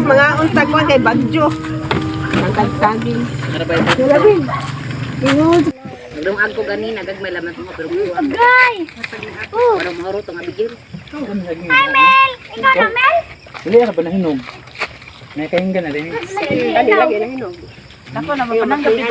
Guys, mga untag ko kay Bagyo. Ang tagtagin. Sulabin. Nagdungag ko ganina, gagmay laman ko pero buwan. Agay! Parang mahuro itong abigir. Hi, Mel! Ikaw na, Mel? Dili ka ba nahinog? May kahinggan na rin. Dali lagi na hinog. Ako na mapanang gabi